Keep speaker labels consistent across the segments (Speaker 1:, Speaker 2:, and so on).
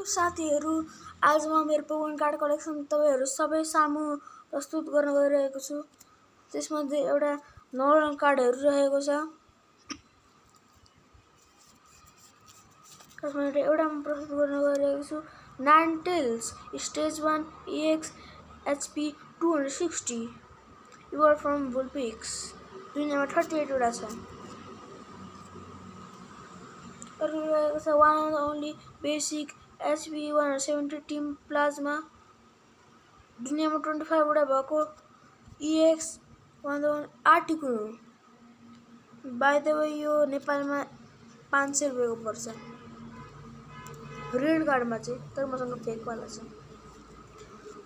Speaker 1: साथीहरू, आज म मेरो पोकेमोन कार्ड कलेक्सन तपाईहरु सबै सामु प्रस्तुत गर्न गइरहेको छु। त्यसमध्ये एउटा नर्मल कार्डहरू रहेको छ। त्यसमध्ये एउटा म प्रस्तुत गर्न गइरहेको छु। Ninetales stage 1 EX HP 260 evolve from Vulpix. दुनियामा 38 वटा छ। अरु रहेको छ one and only basic HP 170 team plasma. दुनियामा 25 वटा भएको EX 1000 article. By the way यो नेपालमा 500 रुपैयाँको पर्छ। रेड कार्डमा चाहिँ, तर मसँग फेक वाला छ।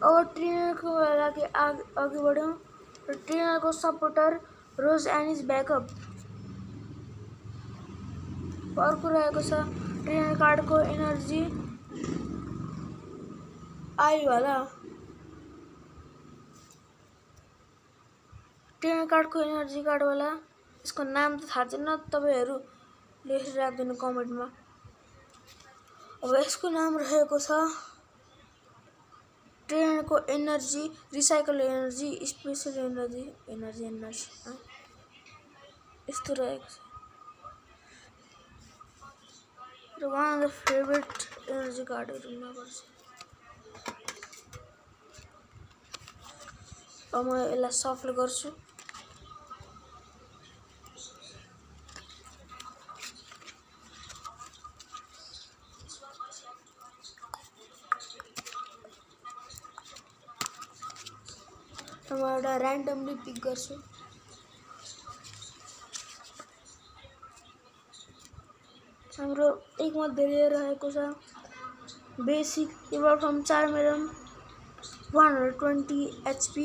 Speaker 1: अब ट्रेनरको लागि अघि बढ्यौं। ट्रेनरको सपोर्टर रोज एनिज ब्याकअप। अर्को रहेको छ ट्रेनर कार्डको एनर्जी आई वाला। ट्रेनर कार्डको एनर्जी कार्ड वाला। यसको नाम त थाहा छैन, तपाईहरु लेखेर राख्दिनु कमेन्टमा। अब यसको नाम रहेको छ ट्रेनरको energy recycle energy special energy यस्तो रहेको छ। र one of the favourite energy कार्डहरुमा पर्छ। अब म यसलाई सफल गर्छु। म एउटा र्यान्डमली पिक गर्छु। हाम्रो एक मध्ये रहेको छ बेसिक इभोल्भ फ्रम चार्मेरम 120 HP।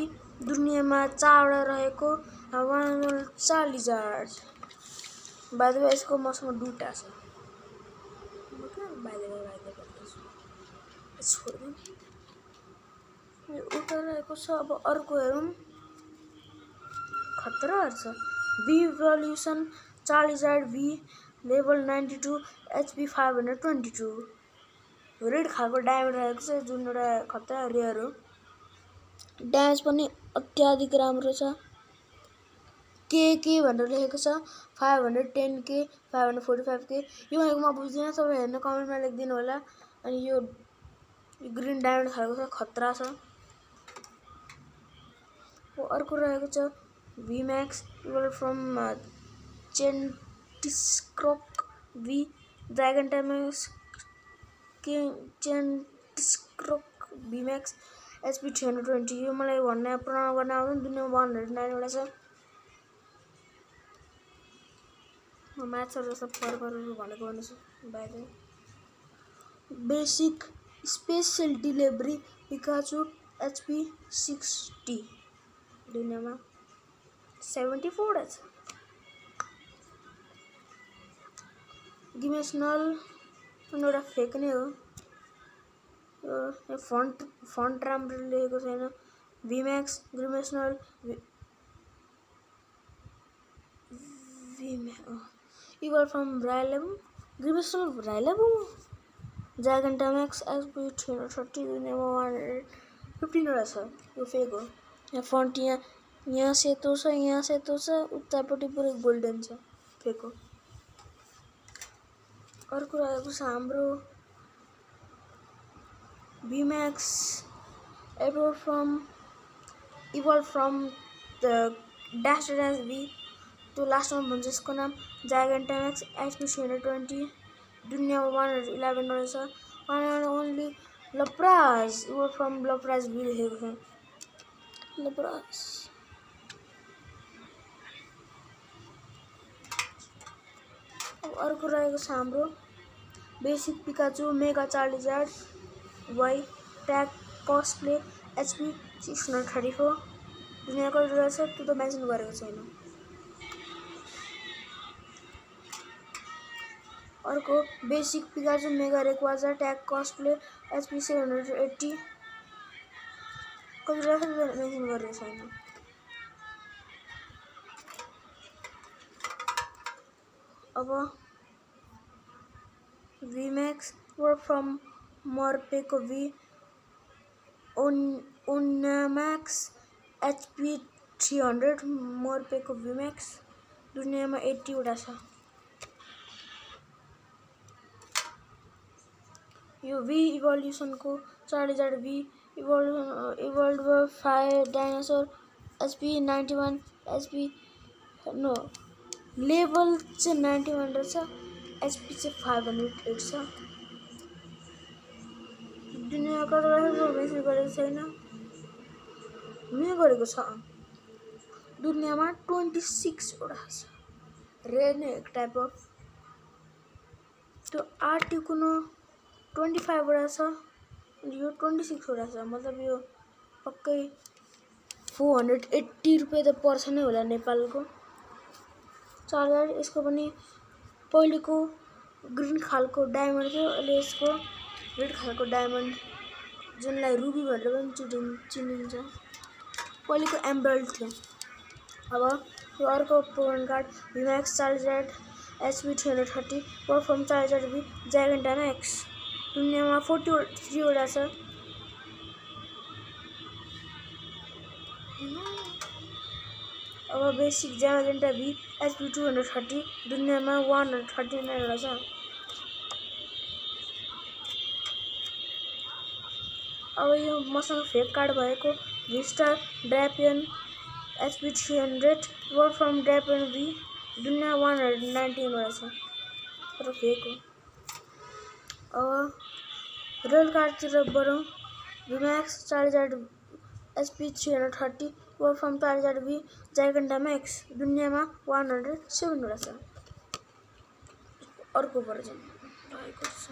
Speaker 1: दुनियामा 4 वटा रहेको 1 चार्लिजार्ड। बाइ द वे यसको मसँग दुईटा छ। उता रहेको छ। अब अर्को हेरौँ। खतराहरु छ। V evolution Charizard V level 92 HP 522। Red खालको ड्यामेज रहेको छ, जुन एउटा खतरा रेयर हो। ड्यामेज पनि अत्याधिक राम्रो छ। के भनेर लेखेको छ 510k 545k। यो भनेको म बुझ्दिन, तपाई हेर्न कमेन्टमा लेखिदिनु होला। अनि यो ग्रीन डायमन्ड खालको छ, खतरा छ। अर्को रहेको छ VMAX evolve from Centiskorch V dragon times Centiskorch VMAX HP 320। यो मलाई भन्ने प्रोनाउन्स गर्न आउँदैन। दुनियामा 109 वटा छ। म म्याथ्सहरु सब परहरु भनेको भन्छु। By the way basic special delivery Pikachu HP 60। दुनियामा 74 वटा छ। डिमेन्सनल एउटा फेक नै हो। यो फन्ट राम्रो लेखेको छैन। VMAX डिमेन्सनल इभोल्भ फ्रम ब्राइलेबम डिमेन्सनल ब्राइलेबम ड्रागन टाइम्स HP 330। दुनियामा 115 वटा छ। यो फेक हो। यहाँ फन्ट यहाँ सेतो छ, यहाँ सेतो छ, उतापट्टि पुरै गोल्डन छ। फेक हो। अर्को रहेको छ हाम्रो VMAX evolve from the dash V। त्यो लास्टमा भन्छ यसको नाम ड्रागन टाइम्स HP 320। दुनियामा 111 वटा छ। One and only Lapras evolve from Lapras V लेखेको छ। लप्राज अर्को रहेको छ हाम्रो basic Pikachu mega Charizard Y tag cosplay HP 634। दुनियाको रहेछ, त्यो त मेन्सन गरेको छैन। अर्को basic Pikachu mega Rayquaza tag cosplay HP 780। कति रहेछ त्यो मेन्सन गरेको छैन। अब VMAX were from मोर्पेको V ओनाम्याक्स HP 300 मोर्पेको VMAX दुनियाँमा 80 वटा छ। यो V इभोल्युसनको 40,000 V evolve fire dinosaur HP 91 HP no level चाहिँ 91 रहेछ, HP चाहिँ 508 छ। दुनियाँमा कतिवटा मेसेज गरेको छैन, गरेको छ। दुनियाँमा 26 वटा छ। रेड नै एक टाइप अफ त्यो आर्टिकुनो 25 वटा छ, यो 26 वटा छ। मतलब यो पक्कै 480 रुपियाँ त पर्छ नै होला नेपालको। चार्जर यसको पनि पहिलेको ग्रीन खालको डायमन्ड थियो, अहिले यसको रेड खालको डायमन्ड जुनलाई रुबी भनेर पनि चिनिन्छ, पहिलेको एमराल्ड थियो। अब यो अर्को Pokemon card VMAX 40,000 HP 330 perform 40,000 V Gigantamax दुनियाँमा 43 वटा छ। अब बेसिक जाइगेन्टा V HP 230 दुनियाँमा 139 वटा छ। अब यो मसँग फेक कार्ड भएको विस्टार ड्रापियन HP 300 वर्ड फ्रम ड्रापियन V दुनियाँ 119 वटा छ, तर फेक हो। अब रेल कार्डतिर बढौँ। VMAX 40,000 HP 330 वर्ड फ्रम 40,000 V जाइगेन्टाम्याक्स दुनियाँमा 107 वटा छ। अर्को भर्जन भएको छ।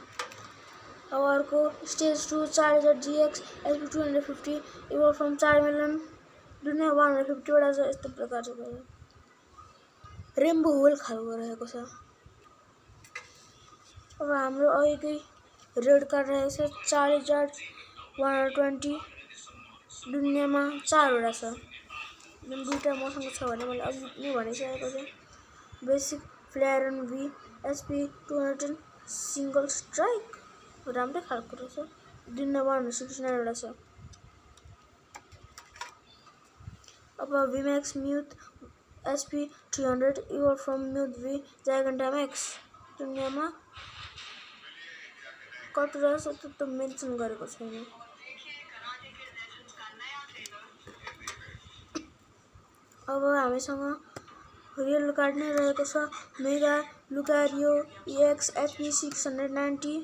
Speaker 1: अब अर्को stage 2 40,000 GX HP 250 word from 4 million दुनियाँ 150 वटा छ। यस्तो प्रकारको भयो, रेम्बो होल खालको रहेको छ। अब हाम्रो अहिलेकै रेड कार्ड रहेको छ 40,000 120 दुनियाँमा 4 वटा छ। जुन दुईटा मसँग छ भने मैले अघि नै भनिसकेको छु। Basic Flareon V HP 210 single strike राम्रै खालको रहेछ, दुनियाँ 169 वटा छ। अब VMAX म्युट HP 300 इभोल्भ फ्रम म्युट V जाइगेन्टाम्याक्स दुनियाँमा कति रहेछ त्यो त मेन्सन गरेको छैन। अब हामीसँग रियल कार्ड नै रहेको छ मेगा लुकारियो EX HP 690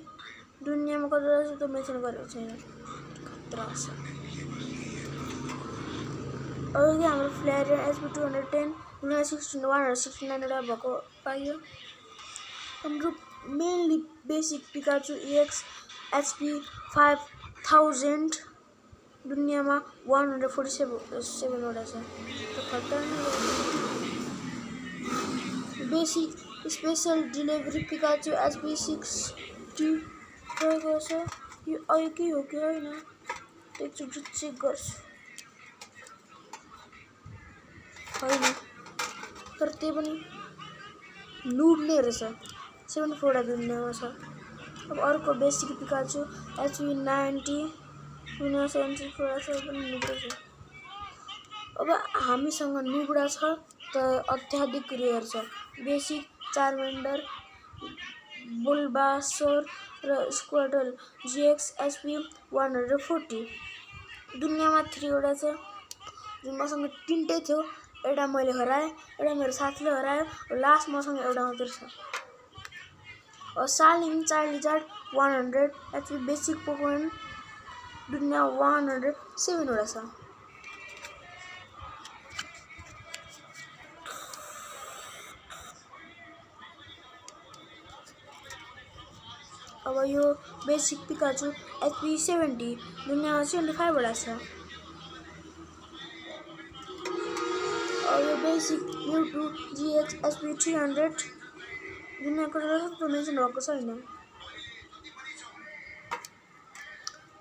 Speaker 1: दुनियाँमा कति रहेछ त्यो मेन्सन गरेको छैन। खतरा छ। अब हाम्रो फ्ल्यारियन HP 210 दुनियाँ 169 वटा भएको पाइयो। हाम्रो मेनली बेसिक पिकाचु EX HP 5000 दुनियाँमा 147 वटा छ। Basic special delivery Pikachu HP 60 रहेको छ। यो अहिलेकै हो कि होइन एकचोटि चेक गर्छु। होइन, तर त्यही पनि लुड नै रहेछ, 74 वटा दुनियाँमा छ। अब अर्को बेसिक पिकाचु HP 90 दुनियाँ 74 वटा छ, पनि लुड रहेछ। अब हामीसँग नुबडा छ त अत्याधिक रेयर छ। बेसिक चार्मेन्डर बुल्बासोर र स्क्वाडल GX HP 140 दुनियाँमा 3 वटा छ। जुन मसँग 3टै थियो, एउटा मैले हराएँ, एउटा मेरो साथीले हरायो, लास्ट मसँग एउटा मात्र छ। सालिङ 40,000 100 HP बेसिक पोकेमन दुनियाँ 107 वटा छ। अब यो बेसिक पिकाचु HP 70 दुनियाँमा 75 वटा छ। अब यो बेसिक म्युटु GX HP 300 दुनियाँको रहेछ मेन्सन भएको छैन।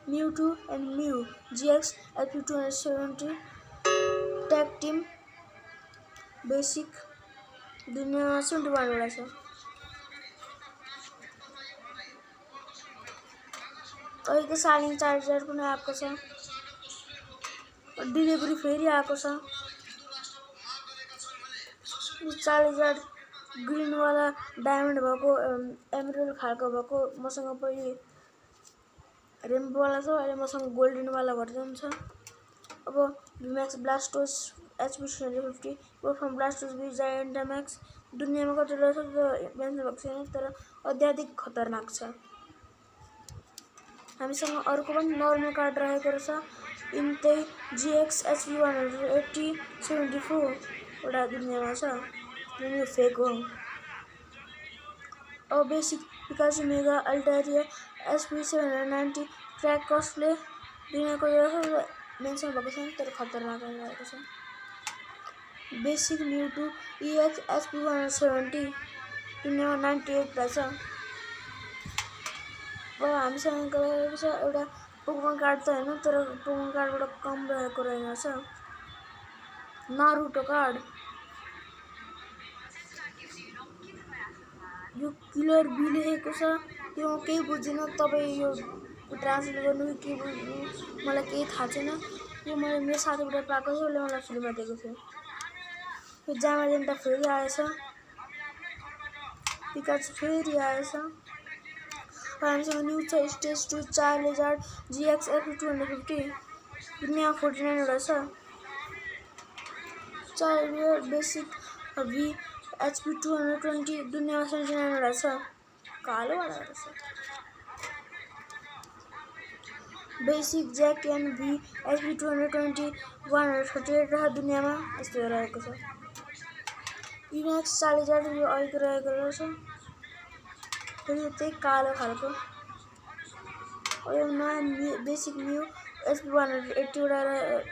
Speaker 1: Mewtwo and Mew GX HP 270 tag team basic दुनियाँमा 71 वटा छ। अहिलेको सालिङ 4000 पनि आएको छ। डिलिभरी फेरि आएको छ। 40,000 ग्रिनवाला डायमन्ड भएको एमरल्ड खालको भएको मसँग पनि रेनबोवाला छ। अहिले मसँग गोल्डनवाला भर्जन छ। अब भिम्याक्स ब्लास्टोस एचपी 350 फ्रम ब्लास्टोस बी जायन्टाम्याक्स दुनियाँमा कति रहेछ त्यो मेन्सन भएको छैन, तर अत्याधिक खतरनाक छ। हामीसँग अर्को पनि नर्मल कार्ड रहेको रहेछ। इन्ते जीएक्स एचपी 180 74 वटा दुनियाँमा छ, जुन फेक हो। अब basic Pikachu mega Altaria HP 790 ट्र्याक कस्टले दुनियाँको रहेछ, मेन्सन भएको छैन, तर खतरनाक रहेको छ। बेसिक म्युटु EX एचपी 170 दुनियाँमा 98 रहेछ। अब हामीसँग रहेको छ एउटा पोकेमन कार्ड त होइन, तर पोकेमन कार्डबाट कम रहेको रहेछ नारुटो कार्ड। यो किलर बी लेखेको छ, यो केही बुझ्दिनँ। तपाईँ यो ट्रान्सलेट गर्नु कि के बुझ्नु मलाई केही थाहा छैन। यो मैले मेरो साथीबाट पाएको थियो, उसले मलाई फ्रीमा दिएको थियो। यो जामाजेन्टा फेरि आएछ, पिकाचु फेरि आएछ। हामीसँग न्यू छ स्टेज 2 चार्लिजार्ड जीएक्स एफी 250 दुनियाँ 49 वटा छ। चार्लिजार्ड बेसिक भी एचपी 220 दुनियाँमा 79 वटा छ, कालो वाला रहेछ। Basic Zacian V HP 220 138 र दुनियाँमा यस्तो रहेको छ। इम्याक्स 40,000 यो अहिलेको रहेको रहेछ, फेरि त्यही कालो खालको। यो नयाँ बेसिक न्यू एचपी 180 वटा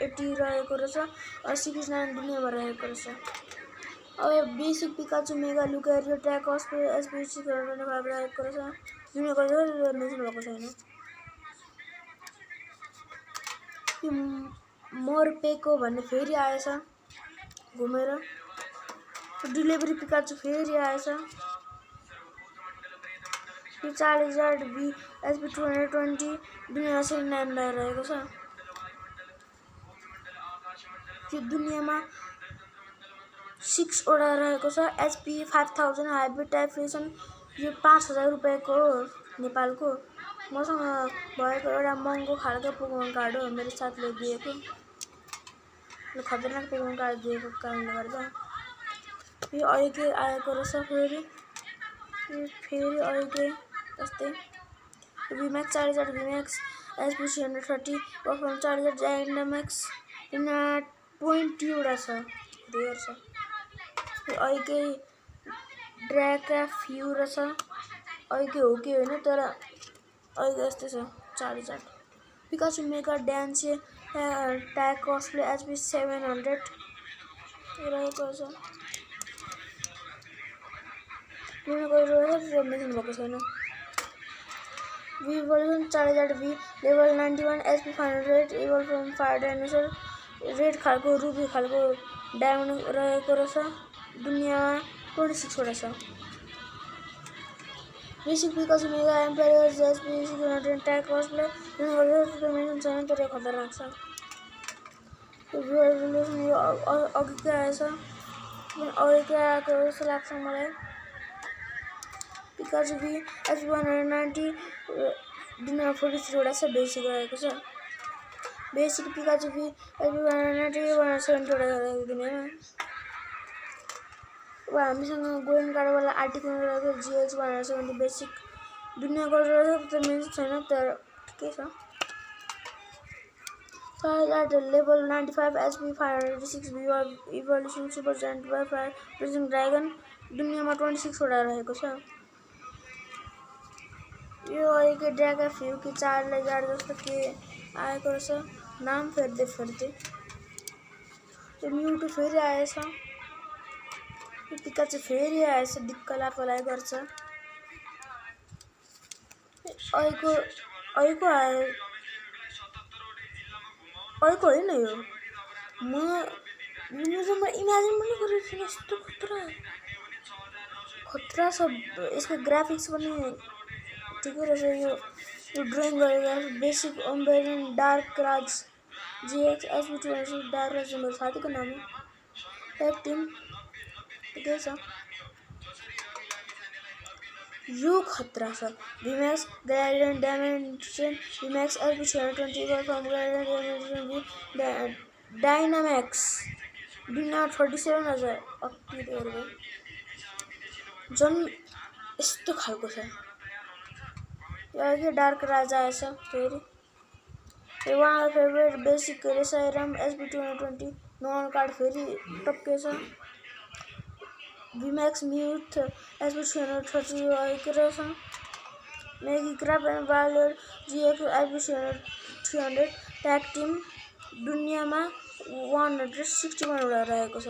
Speaker 1: 80 रहेको रहेछ, 69 दुनियाँमा रहेको रहेछ। अब बेसिक पिकाचु मेगा लुकारियो ट्र्याक कस्टले एचपी 625 रहेको रहेछ, दुनियाँको रहेछ, मेन्सन भएको छैन। यो मोरपेको भन्ने फेरि आएछ घुमेर। डिलिभरी पिकाचु फेरि आएछ। यो 40,000 भी एचपी 220 दुनियाँमा 79 रहेको छ। यो दुनियाँमा 6 वटा रहेको छ। एचपी 5000 हाइब्रिड टाइप्रेसन यो 5000 रुपियाँको हो नेपालको। मसँग भएको एउटा महँगो खालको पोकेमन कार्ड हो, मेरो साथीले दिएको। खतरनाक पोकेमन कार्ड दिएको कारणले गर्दा यो अहिलेकै आएको रहेछ। फेरि अहिलेकै यस्तै भिम्याक्स 40,000 भिम्याक्स एचपी 330 फ्रम 40,000 जायन्टाम्याक्स 20 वटा छ, धेर छ। यो अहिलेकै ड्राका फ्यू रहेछ, अहिलेकै हो कि होइन, तर अहिले यस्तै छ 40,000। पिकाचु मेगा ड्यान्से ट्याग कस्टले एचपी 700 रहेको छ, मेन्सन भएको छैन। Evolution 40,000 V level 91 HP 500 evolve from fire dinosaur red खालको रुबी खालको डायमन्ड रहेको रहेछ, दुनियाँमा 26 वटा छ। बेसिक पिकाचु मेगा एम्पायर एचपी 600 ट्याग कस्टले मेन्सन छैन, तर खतरनाक छ। इभोल्युसन यो अघिकै आएछ, अघिकै आएको जस्तो लाग्छ मलाई। पिकाचु भी एचपी 190 दुनियाँमा 43 वटा छ, बेसिक रहेको छ। बेसिक पिकाचु भी एचपी 190 170 वटा रहेको दुनियाँमा। अब हामीसँग गोल्डन कार्डवाला आर्टिकल रहेको जीएक्स 170 बेसिक दुनियाँको रहेछ, त्यो मेन्सन छैन, तर ठिकै छ। 40,000 level 95 HP 586 evolution super giant by fire blazing dragon दुनियाँमा 26 वटा रहेको छ। यो अहिलेकै ड्रागा फ्यू कि 4,000 जस्तो के आएको रहेछ, नाम फेर्दै। यो म्युटु फेरि आएछ, यो पिकाचु फेरि आएछ, दिक्क लापलाई गर्छ। अहिलेको आयो, अहिलेको होइन यो। म इमेजिन पनि गरेको थिइनँ, यस्तो खतरा छ। यसको ग्राफिक्स पनि ठिकै रहेछ। यो यो ड्रइङ गरेर बेसिक अम्बेरन डार्क राज GX SB200 डार्क राज मेरो साथीको नाम हो। ट्याग टिम ठिकै छ, यो खतरा छ। VMAX gradient dimension VMAX SB220 फ्रम ग्रेडियन्ट डाइमेन्सन डाइनामैक्स दुनियाँ 47,000 अति धेरै भयो। जन यस्तो खालको छ। यो डार्क राजा आएछ फेरि। One favourite basic Reshiram SB220 normal card फेरि टक्कै छ। VMAX म्युथ SB230 आएको रहेछ। Magikarp and Wailord GX SB300 tag team दुनियाँमा 161 वटा रहेको छ।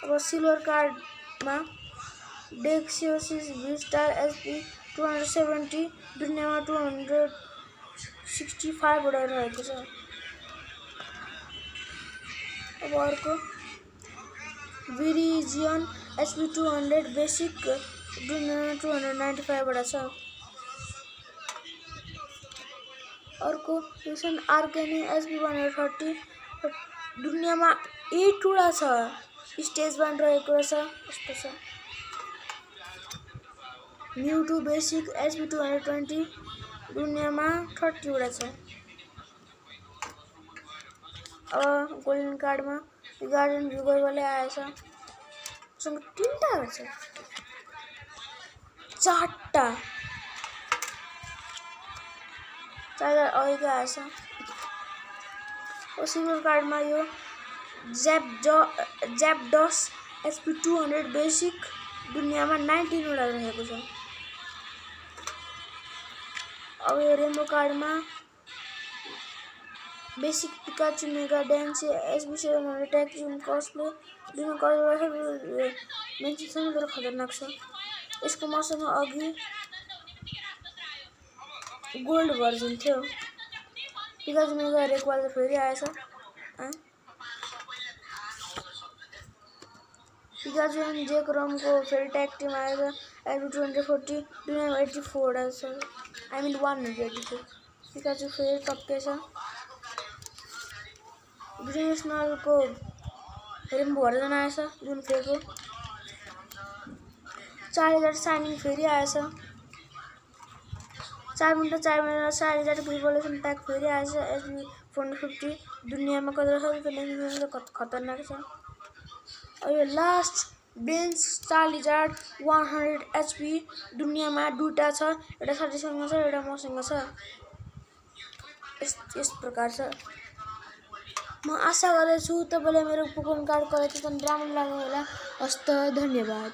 Speaker 1: अब सिल्भर कार्डमा डेक्सियोसिस भिस्टार SB270 दुनियाँमा 265 वटा रहेको छ। अब अर्को भिरिजियन SB200 बेसिक दुनियाँमा 295 वटा छ। अर्को मिसन आर्केनी SB130 दुनियाँमा 8 वटा छ। स्टेज 1 रहेको रहेछ। यस्तो छ। म्युटु बेसिक SB220 दुनियाँमा 30 वटा छ। अब गोल्डन कार्डमा गार्डन भ्युगरले आएछ। सँग 3टा रहेछ, 4टा 4 आएछ। सिल्भर कार्डमा यो ज्यापडस SB200 बेसिक दुनियाँमा 19 वटा रहेको छ। अब यो रेनबो कार्डमा basic Pikachu mega Diancie SB700 tag team cosplay दुई मेन्सन मेरो खतरनाक छ। यसको मसँग अघि गोल्ड भर्जन थियो। पिकाचु मेगा रेकवाल फेरि आएछ। पिकाचु एन्ड जेक रमको फेरि ट्याग टिम आएछ। SB240 दुनियाँमा 84 वटा छ। 184। पिकाचु फेरि टक्कै छ। ग्रीनसनलको रेनबो भर्जन आएछ जुन फेको 4000 साइनिङ फेरि आएछ। 4 मिनेट 4000 रिभोल्युसन प्याक फेरि आएछ। SB450 दुनियाँमा कति छ खतरनाक छ। अब यो लास्ट बेन्च 40,100 HP दुनियाँमा 2टा छ। एउटा साथीसँग छ, एउटा मसँग छ। यस प्रकार छ। म आशा गर्दछु तपाईलाई मेरो पोकेमन कार्ड कलेक्सन राम्रो लाग्यो होला। हस्त धन्यवाद।